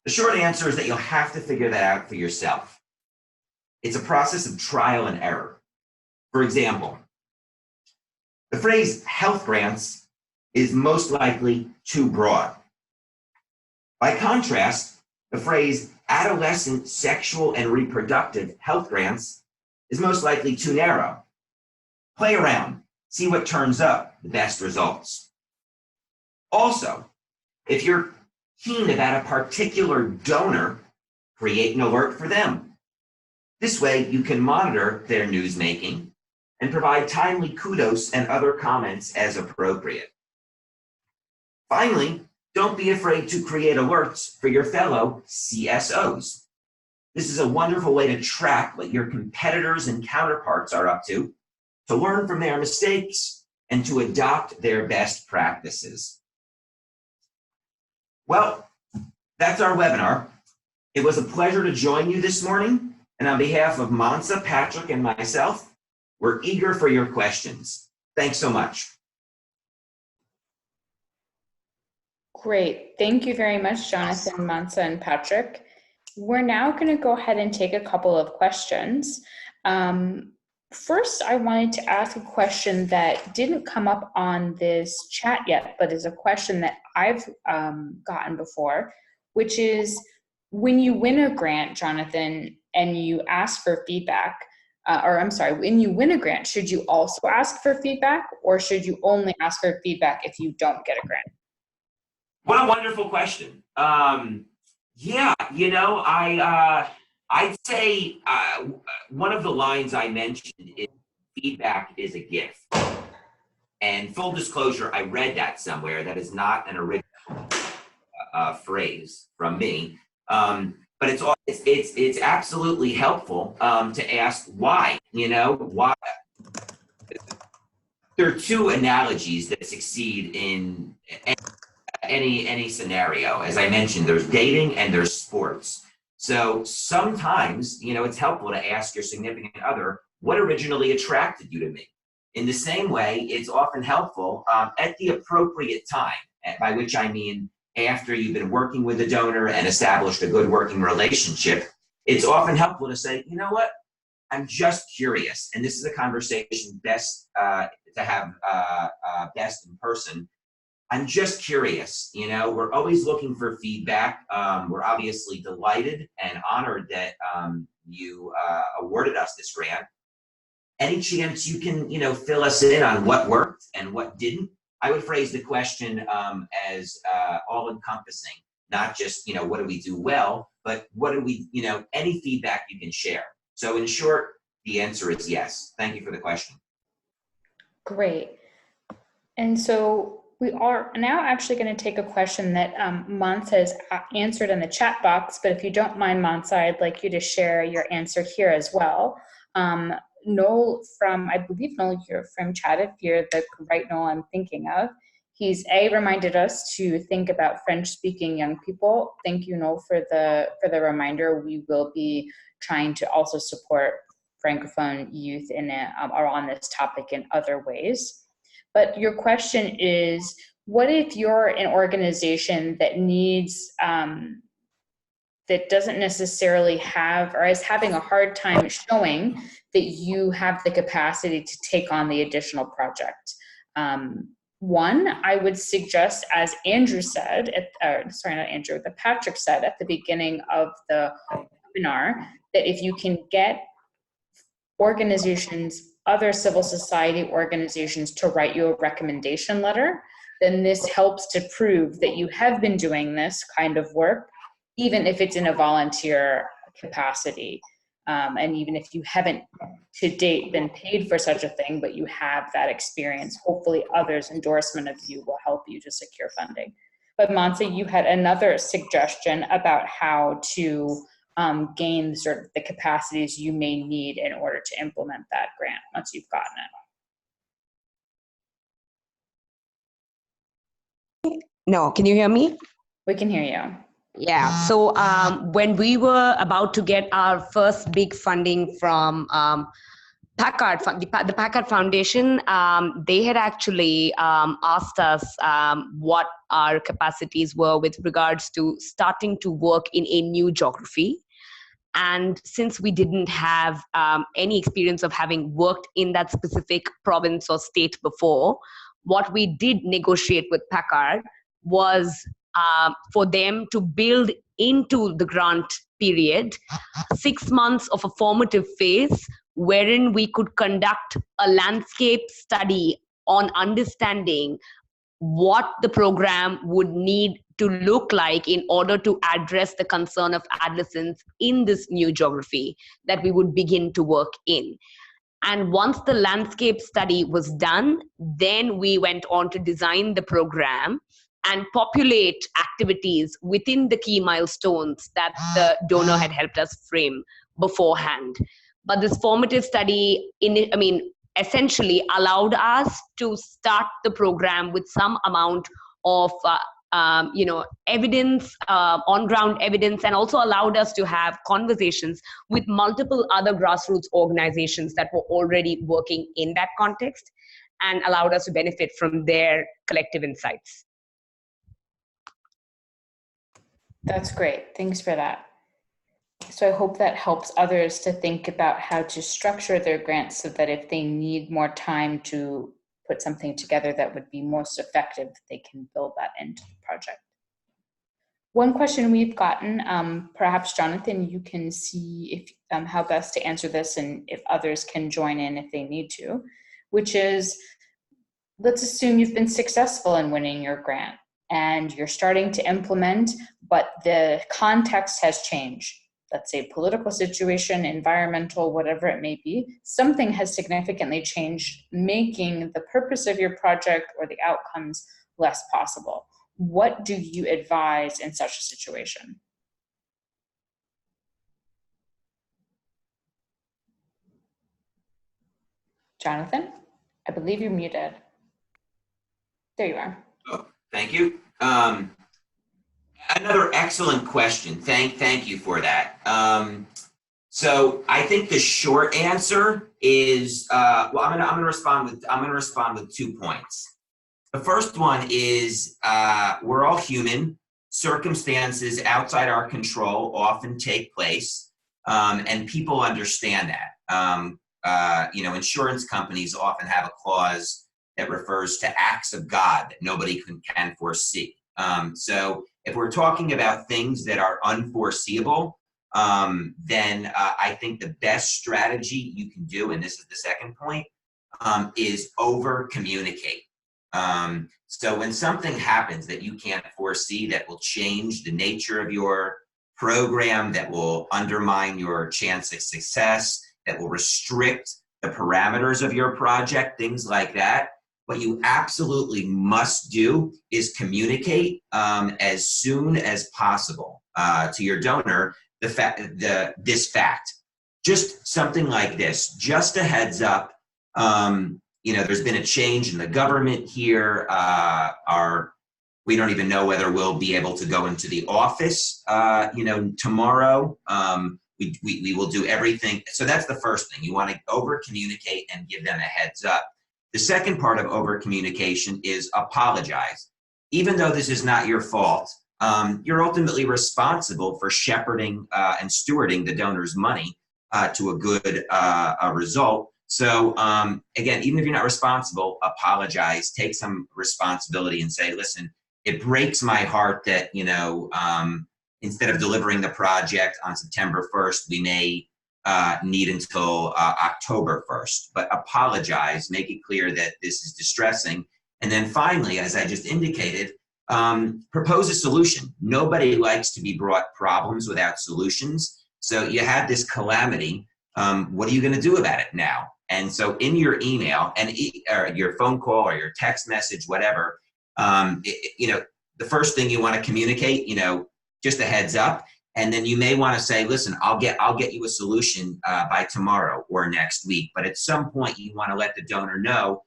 The short answer is that you'll have to figure that out for yourself. It's a process of trial and error. For example, the phrase health grants is most likely too broad. By contrast, the phrase adolescent sexual and reproductive health grants is most likely too narrow. Play around, see what turns up the best results. Also, if you're keen about a particular donor, create an alert for them. This way, you can monitor their news making and provide timely kudos and other comments as appropriate. Finally, don't be afraid to create alerts for your fellow CSOs. This is a wonderful way to track what your competitors and counterparts are up to learn from their mistakes, and to adopt their best practices. Well, that's our webinar. It was a pleasure to join you this morning, and on behalf of Mansa, Patrick, and myself, we're eager for your questions. Thanks so much. Great. Thank you very much, Jonathan, Mansa, and Patrick. We're now going to go ahead and take a couple of questions. First, I wanted to ask a question that didn't come up on this chat yet, but is a question that I've gotten before, which is when you win a grant, Jonathan, and you ask for feedback, when you win a grant, should you also ask for feedback, or should you only ask for feedback if you don't get a grant? What a wonderful question. Yeah, you know, I'd say one of the lines I mentioned is feedback is a gift. And full disclosure, I read that somewhere. That is not an original phrase from me. But it's absolutely helpful to ask why, you know, why. There are two analogies that succeed in any scenario. As I mentioned, there's dating and there's sports. So sometimes, you know, it's helpful to ask your significant other, what originally attracted you to me? In the same way, it's often helpful at the appropriate time, by which I mean after you've been working with a donor and established a good working relationship, it's often helpful to say, you know what, I'm just curious. And this is a conversation best to have best in person. I'm just curious, you know, we're always looking for feedback. We're obviously delighted and honored that you awarded us this grant. Any chance you can, you know, fill us in on what worked and what didn't? I would phrase the question as all-encompassing, not just, you know, what do we do well, but what do we, you know, any feedback you can share. So in short, the answer is yes. Thank you for the question. Great. And so we are now actually going to take a question that Mansa has answered in the chat box, but if you don't mind, Mansa, I'd like you to share your answer here as well. Noel I believe Noel, you're from chat, if you're the right Noel I'm thinking of. He's reminded us to think about French-speaking young people. Thank you, Noel, for the reminder. We will be trying to also support Francophone youth or on this topic in other ways. But your question is, what if you're an organization that needs, that doesn't necessarily have, or is having a hard time showing that you have the capacity to take on the additional project? One, I would suggest, as Andrew said, Patrick said at the beginning of the webinar, that if you can get organizations, other civil society organizations to write you a recommendation letter, then this helps to prove that you have been doing this kind of work, even if it's in a volunteer capacity. And even if you haven't to date been paid for such a thing, but you have that experience, hopefully others' endorsement of you will help you to secure funding. But Mansa, you had another suggestion about how to gain sort of the capacities you may need in order to implement that grant once you've gotten it. No, can you hear me? We can hear you. Yeah, so when we were about to get our first big funding from Packard, the Packard Foundation, they had actually asked us what our capacities were with regards to starting to work in a new geography. And since we didn't have any experience of having worked in that specific province or state before, what we did negotiate with Packard was for them to build into the grant period 6 months of a formative phase wherein we could conduct a landscape study on understanding what the program would need to look like in order to address the concern of adolescents in this new geography that we would begin to work in. And once the landscape study was done, then we went on to design the program and populate activities within the key milestones that the donor had helped us frame beforehand. But this formative study, essentially allowed us to start the program with some amount of evidence, on-ground evidence, and also allowed us to have conversations with multiple other grassroots organizations that were already working in that context, and allowed us to benefit from their collective insights. That's great. Thanks for that. So I hope that helps others to think about how to structure their grants so that if they need more time to put something together that would be most effective, they can build that into the project. One question we've gotten, perhaps Jonathan, you can see if how best to answer this and if others can join in if they need to, which is, let's assume you've been successful in winning your grant and you're starting to implement, but the context has changed. Let's say political situation, environmental, whatever it may be, something has significantly changed, making the purpose of your project or the outcomes less possible. What do you advise in such a situation? Jonathan, I believe you're muted. There you are. Oh, thank you. Another excellent question. Thank you for that. So I think the short answer is, I'm gonna respond with 2 points. The first one is we're all human. Circumstances outside our control often take place, and people understand that. Insurance companies often have a clause that refers to acts of God that nobody can foresee. So if we're talking about things that are unforeseeable, then I think the best strategy you can do, and this is the second point, is over-communicate. So when something happens that you can't foresee that will change the nature of your program, that will undermine your chance of success, that will restrict the parameters of your project, things like that, what you absolutely must do is communicate as soon as possible to your donor this fact. Just something like this, just a heads up. There's been a change in the government here. We don't even know whether we'll be able to go into the office, tomorrow. We will do everything. So that's the first thing. You want to over communicate and give them a heads up. The second part of over communication is apologize. Even though this is not your fault, you're ultimately responsible for shepherding and stewarding the donor's money to a good result. So again, even if you're not responsible, apologize, take some responsibility and say, listen, it breaks my heart that, instead of delivering the project on September 1st, we may need until October 1st, but apologize, make it clear that this is distressing. And then finally, as I just indicated, propose a solution. Nobody likes to be brought problems without solutions. So you had this calamity. What are you going to do about it now? And so in your email and or your phone call or your text message, whatever, the first thing you want to communicate, just a heads up. And then you may want to say, listen, I'll get you a solution by tomorrow or next week. But at some point, you want to let the donor know,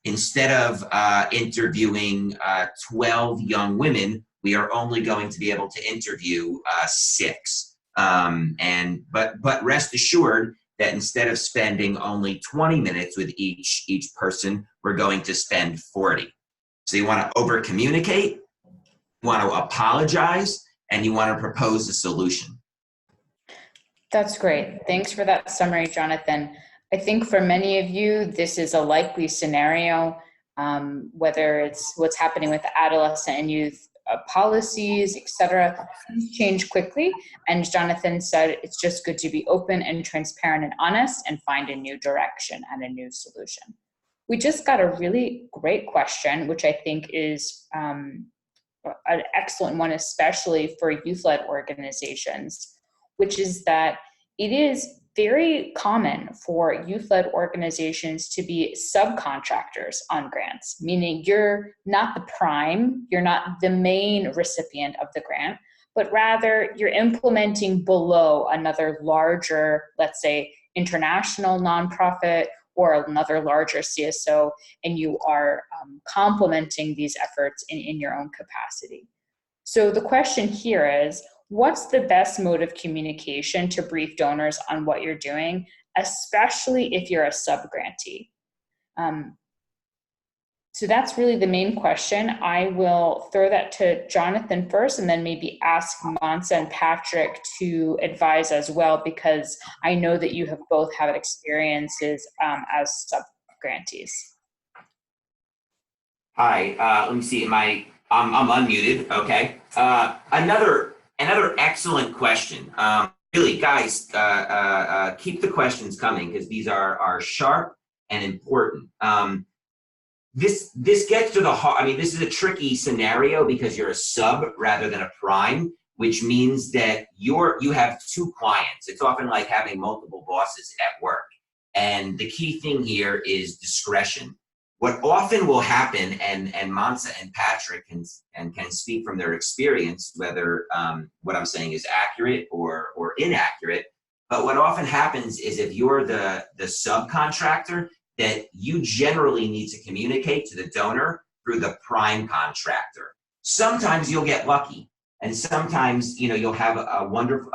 instead of interviewing 12 young women, we are only going to be able to interview 6. But rest assured that instead of spending only 20 minutes with each person, we're going to spend 40. So you want to over communicate, you want to apologize, and you want to propose a solution. That's great. Thanks for that summary, Jonathan. I think for many of you, this is a likely scenario, whether it's what's happening with adolescent and youth policies, etc. Things change quickly. And Jonathan said, it's just good to be open and transparent and honest and find a new direction and a new solution. We just got a really great question, which I think is an excellent one, especially for youth-led organizations, which is that it is very common for youth-led organizations to be subcontractors on grants, meaning you're not the prime, you're not the main recipient of the grant, but rather you're implementing below another larger, let's say, international nonprofit or another larger CSO, and you are complementing these efforts in your own capacity. So the question here is, what's the best mode of communication to brief donors on what you're doing, especially if you're a sub-grantee? So that's really the main question. I will throw that to Jonathan first, and then maybe ask Mansa and Patrick to advise as well, because I know that you have both had experiences as sub-grantees. Hi, let me see, I'm unmuted, okay. Another excellent question. Really, guys, keep the questions coming, because these are sharp and important. This gets to the heart. I mean, this is a tricky scenario because you're a sub rather than a prime, which means that you have two clients. It's often like having multiple bosses at work. And the key thing here is discretion. What often will happen, and Mansa and Patrick can speak from their experience, whether what I'm saying is accurate or inaccurate, but what often happens is if you're the subcontractor, that you generally need to communicate to the donor through the prime contractor. Sometimes you'll get lucky, and sometimes you'll have a wonderful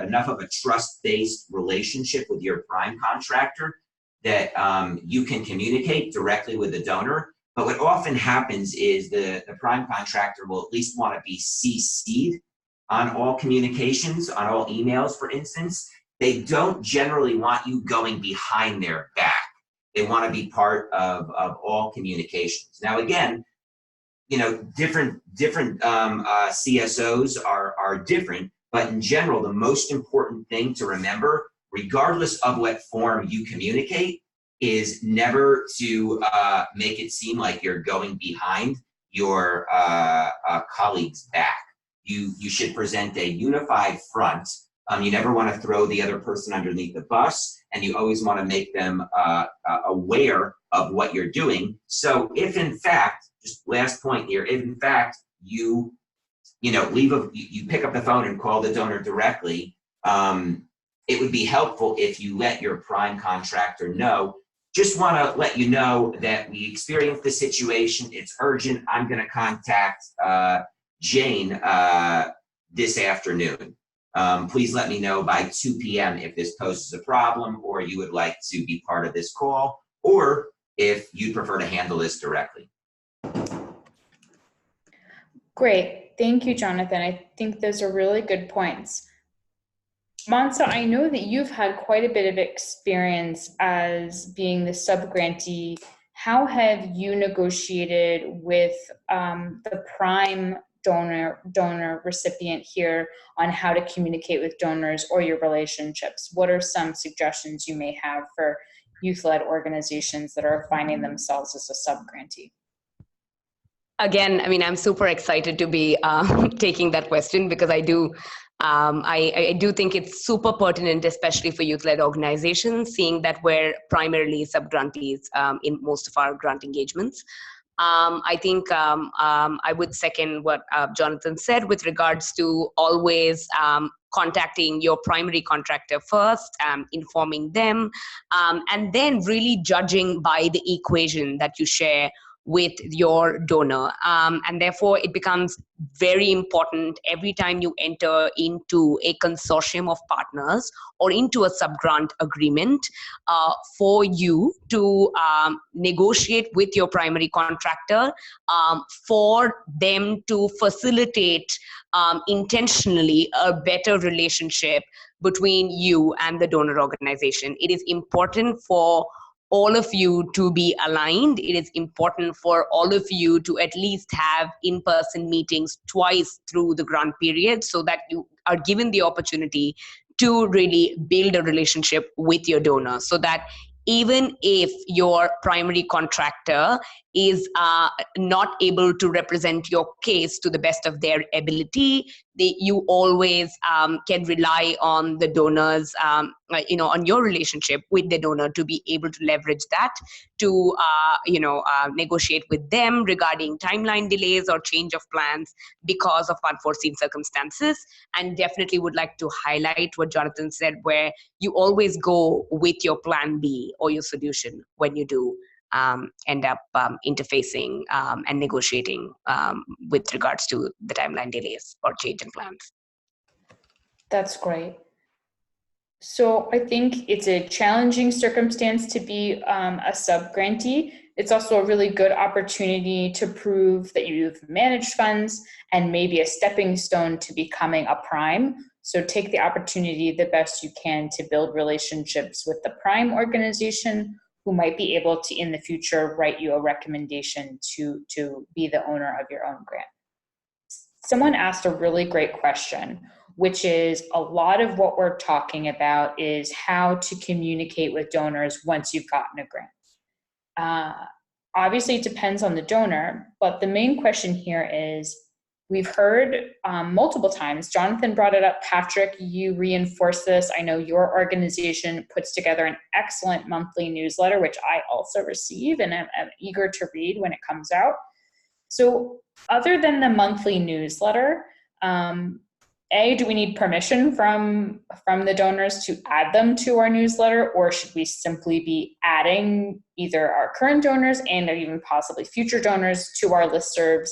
enough of a trust-based relationship with your prime contractor that you can communicate directly with the donor. But what often happens is the prime contractor will at least want to be CC'd on all communications, on all emails, for instance. They don't generally want you going behind their back. They want to be part of all communications. Now, again, different CSOs are different, but in general, the most important thing to remember, regardless of what form you communicate, is never to make it seem like you're going behind your colleague's back. You should present a unified front. You never want to throw the other person underneath the bus, and you always want to make them aware of what you're doing. So if in fact, just last point here, if in fact you pick up the phone and call the donor directly, it would be helpful if you let your prime contractor know. Just want to let you know that we experienced the situation. It's urgent. I'm going to contact Jane this afternoon. Please let me know by 2 p.m. if this poses a problem, or you would like to be part of this call, or if you'd prefer to handle this directly. Great. Thank you, Jonathan. I think those are really good points. Mansa, I know that you've had quite a bit of experience as being the sub-grantee. How have you negotiated with the prime donor recipient here on how to communicate with donors, or your relationships? What are some suggestions you may have for youth-led organizations that are finding themselves as a sub-grantee? Again, I mean, I'm super excited to be taking that question, because I do think it's super pertinent, especially for youth-led organizations, seeing that we're primarily sub-grantees in most of our grant engagements. I think I would second what Jonathan said with regards to always contacting your primary contractor first, informing them, and then really judging by the equation that you share with your donor. And therefore, it becomes very important every time you enter into a consortium of partners or into a sub-grant agreement for you to negotiate with your primary contractor for them to facilitate intentionally a better relationship between you and the donor organization. It is important for all of you to be aligned. It is important for all of you to at least have in-person meetings twice through the grant period, so that you are given the opportunity to really build a relationship with your donor, so that even if your primary contractor is not able to represent your case to the best of their ability, you always can rely on the donors, on your relationship with the donor to be able to leverage that to, negotiate with them regarding timeline delays or change of plans because of unforeseen circumstances. And definitely would like to highlight what Jonathan said, where you always go with your plan B or your solution when you do end up interfacing and negotiating with regards to the timeline delays or change in plans. That's great. So I think it's a challenging circumstance to be a sub-grantee. It's also a really good opportunity to prove that you've managed funds and maybe a stepping stone to becoming a prime. So take the opportunity the best you can to build relationships with the prime organization who might be able to, in the future, write you a recommendation to be the owner of your own grant. Someone asked a really great question, which is a lot of what we're talking about is how to communicate with donors once you've gotten a grant. Obviously, it depends on the donor, but the main question here is, we've heard multiple times, Jonathan brought it up, Patrick, you reinforced this. I know your organization puts together an excellent monthly newsletter, which I also receive and I'm eager to read when it comes out. So other than the monthly newsletter, do we need permission from the donors to add them to our newsletter, or should we simply be adding either our current donors and or even possibly future donors to our listservs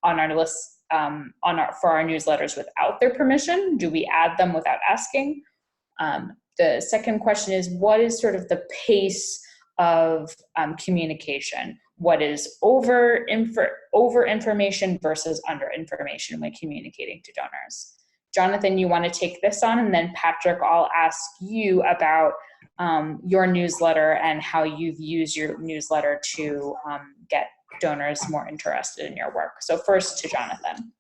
on our list for our newsletters without their permission? Do we add them without asking? The second question is, what is sort of the pace of communication? What is over information versus under information when communicating to donors? Jonathan, you want to take this on, and then Patrick, I'll ask you about your newsletter and how you've used your newsletter to get donors more interested in your work. So first to Jonathan.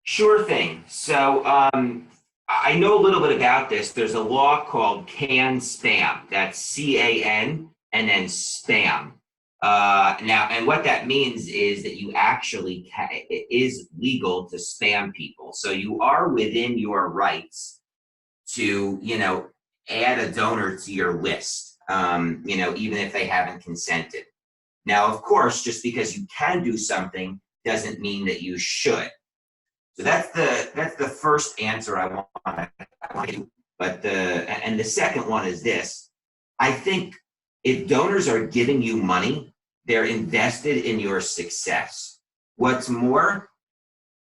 Sure thing. So I know a little bit about this. There's a law called CAN-SPAM. That's C-A-N and then spam. Now, and what that means is that you actually it is legal to spam people. So you are within your rights to, add a donor to your list, even if they haven't consented. Now, of course, just because you can do something doesn't mean that you should. So that's the first answer I want to do. But the second one is this. I think if donors are giving you money, they're invested in your success. What's more,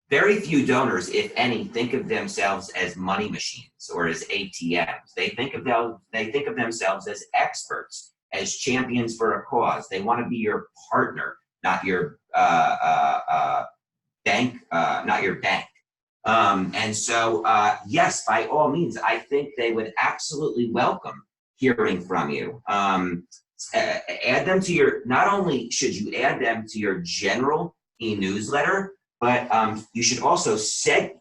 very few donors, if any, think of themselves as money machines or as ATMs. They think of themselves as experts, as champions for a cause. They want to be your partner, not your bank, not your bank. And so, yes, by all means, I think they would absolutely welcome hearing from you. Add them to your, not only should you add them to your general e-newsletter, but you should also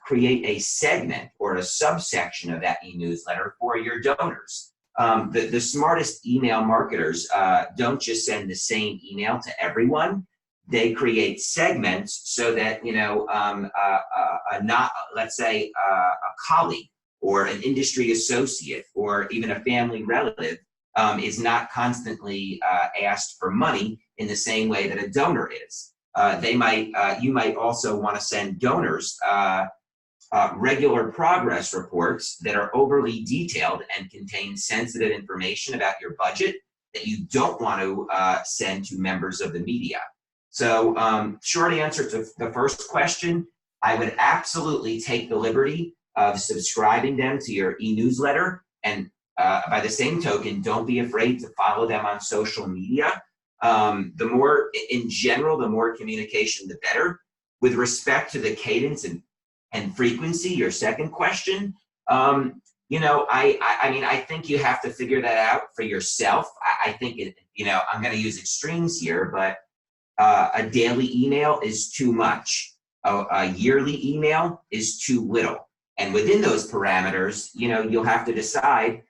create a segment or a subsection of that e-newsletter for your donors. The smartest email marketers don't just send the same email to everyone. They create segments so that, let's say a colleague or an industry associate or even a family relative is not constantly asked for money in the same way that a donor is. You might also want to send donors regular progress reports that are overly detailed and contain sensitive information about your budget that you don't want to send to members of the media. So short answer to the first question, I would absolutely take the liberty of subscribing them to your e-newsletter. And by the same token, don't be afraid to follow them on social media. The more, in general, the more communication, the better. With respect to the cadence and frequency, your second question, I think you have to figure that out for yourself. I think I'm going to use extremes here, but a daily email is too much. A yearly email is too little. And within those parameters, you'll have to decide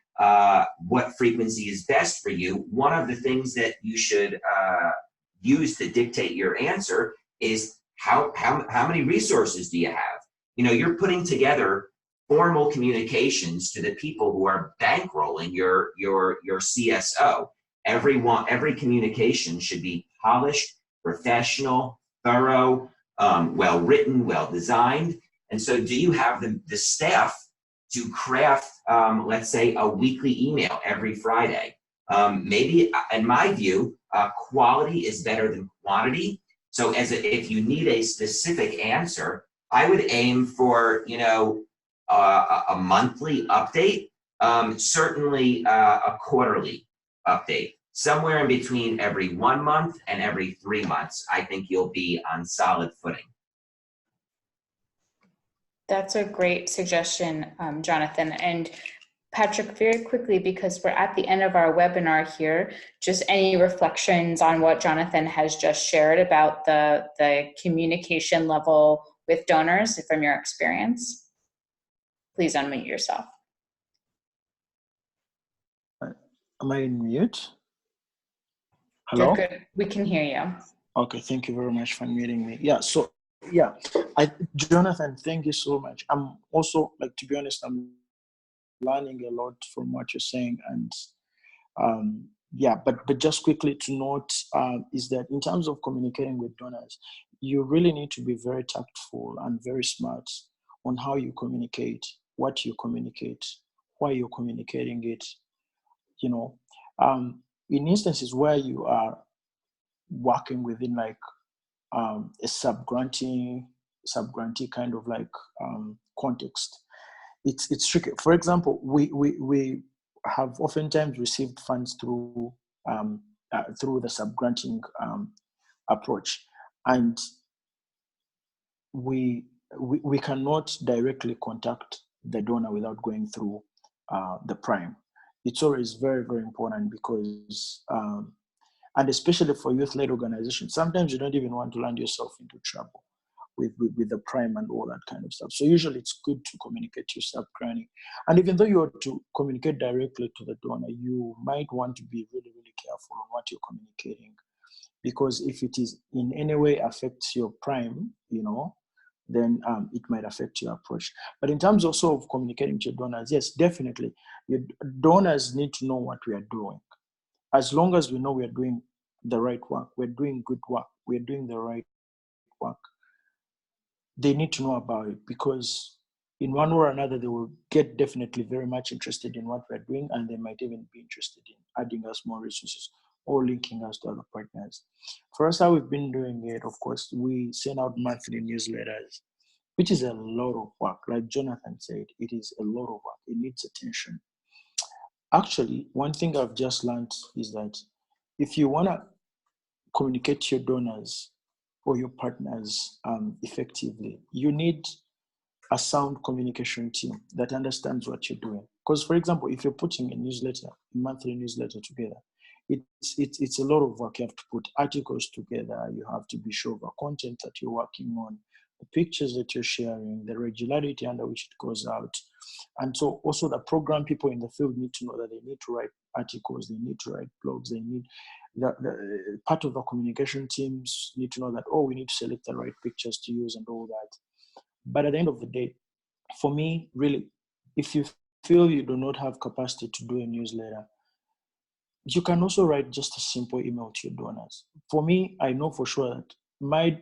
what frequency is best for you. One of the things that you should use to dictate your answer is how many resources do you have? you're putting together formal communications to the people who are bankrolling your CSO. Every communication should be polished, professional, thorough, well written, well designed. And so do you have the staff to craft, let's say, a weekly email every Friday? Maybe, in my view, quality is better than quantity. So if you need a specific answer, I would aim for, a monthly update, certainly a quarterly update. Somewhere in between every 1 month and every 3 months, I think you'll be on solid footing. That's a great suggestion, Jonathan. And Patrick, very quickly, because we're at the end of our webinar here, just any reflections on what Jonathan has just shared about the communication level with donors from your experience? Please unmute yourself. Am I in mute? Hello? You're good. We can hear you. Okay, thank you very much for muting me. Yeah, so Jonathan, thank you so much. I'm also, to be honest, I'm learning a lot from what you're saying. And but just quickly to note is that in terms of communicating with donors, you really need to be very tactful and very smart on how you communicate, what you communicate, why you're communicating it. In instances where you are working within a sub-grantee kind of context, it's tricky. For example, we have oftentimes received funds through the sub-granting approach, and we cannot directly contact the donor without going through the prime. It's always very, very important because, and especially for youth-led organizations, sometimes you don't even want to land yourself into trouble with the prime and all that kind of stuff. So usually it's good to communicate to sub-granting. And even though you are to communicate directly to the donor, you might want to be really, really careful on what you're communicating, because if it is in any way affects your prime, then it might affect your approach. But in terms also of communicating to your donors, yes, definitely, your donors need to know what we are doing. As long as we know we are doing the right work, we're doing good work, we're doing the right work, they need to know about it, because in one way or another, they will get definitely very much interested in what we're doing, and they might even be interested in adding us more resources or linking us to other partners. For us, how we've been doing it, of course, we send out monthly newsletters, which is a lot of work. Like Jonathan said, it is a lot of work. It needs attention. Actually, one thing I've just learned is that if you want to communicate to your donors or your partners effectively, you need a sound communication team that understands what you're doing. Because, for example, if you're putting a monthly newsletter together, it's a lot of work. You have to put articles together. You have to be sure of the content that you're working on, the pictures that you're sharing, the regularity under which it goes out. And so also the program people in the field need to know that they need to write articles, they need to write blogs, they need the part of the communication teams need to know that, we need to select the right pictures to use and all that. But at the end of the day, for me, really, if you feel you do not have capacity to do a newsletter, you can also write just a simple email to your donors. For me, I know for sure that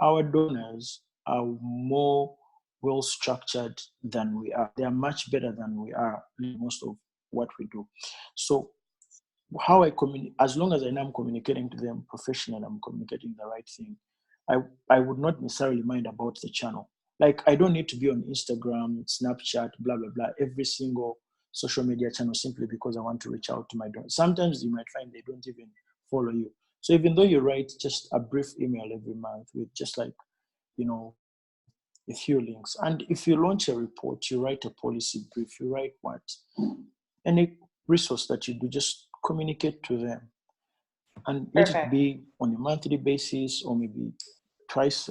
our donors are more well-structured than we are. They are much better than we are in most of what we do. So how I communicate, as long as I know I'm communicating to them professionally, I'm communicating the right thing, I would not necessarily mind about the channel. I don't need to be on Instagram, Snapchat, blah, blah, blah, every single social media channel simply because I want to reach out to my donors. Sometimes you might find they don't even follow you. So even though you write just a brief email every month with just a few links, and if you launch a report, you write a policy brief, you write any resource that you do, just communicate to them. And let it be on a monthly basis, or maybe twice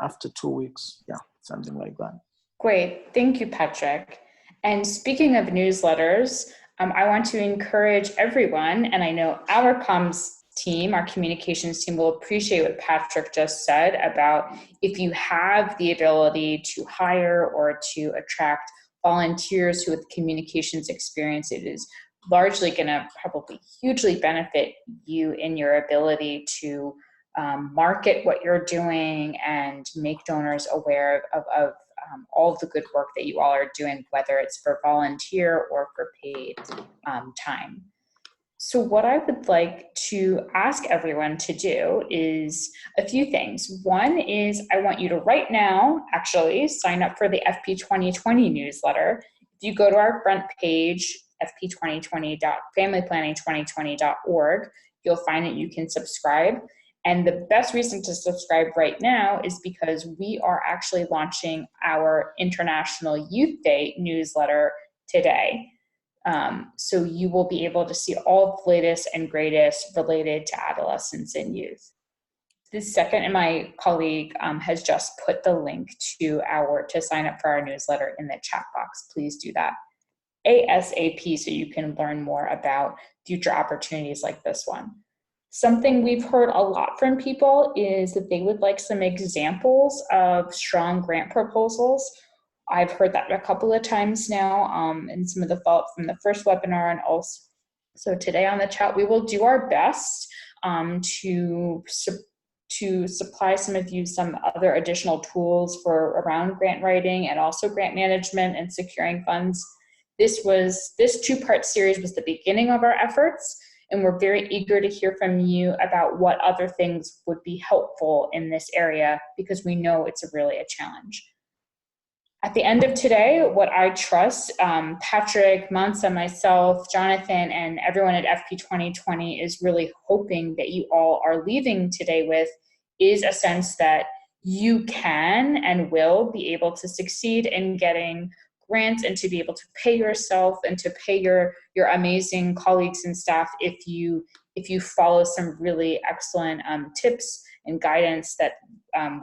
after 2 weeks. Yeah, something like that. Great. Thank you, Patrick. And speaking of newsletters, I want to encourage everyone, and I know our comms team, our communications team, will appreciate what Patrick just said about if you have the ability to hire or to attract volunteers who with communications experience, it is largely going to probably hugely benefit you in your ability to market what you're doing and make donors aware of all of the good work that you all are doing, whether it's for volunteer or for paid time. So what I would like to ask everyone to do is a few things. One is I want you to right now actually sign up for the FP 2020 newsletter. If you go to our front page, fp2020.familyplanning2020.org, you'll find that you can subscribe. And the best reason to subscribe right now is because we are actually launching our International Youth Day newsletter today. So you will be able to see all the latest and greatest related to adolescents and youth. The second, and my colleague has just put the link to sign up for our newsletter in the chat box. Please do that ASAP so you can learn more about future opportunities like this one. Something we've heard a lot from people is that they would like some examples of strong grant proposals. I've heard that a couple of times now in some of the follow-up from the first webinar, and also today on the chat. We will do our best to supply some of you some other additional tools for around grant writing and also grant management and securing funds. This two-part series was the beginning of our efforts, and we're very eager to hear from you about what other things would be helpful in this area, because we know it's really a challenge. At the end of today, what I trust, Patrick, Mansa, myself, Jonathan, and everyone at FP 2020 is really hoping that you all are leaving today with is a sense that you can and will be able to succeed in getting grants and to be able to pay yourself and to pay your amazing colleagues and staff if you follow some really excellent tips and guidance that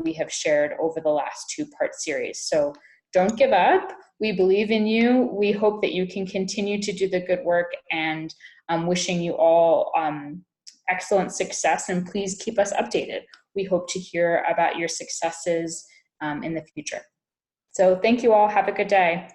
we have shared over the last two-part series. So don't give up. We believe in you. We hope that you can continue to do the good work, and I'm wishing you all excellent success, and please keep us updated. We hope to hear about your successes in the future. So thank you all. Have a good day.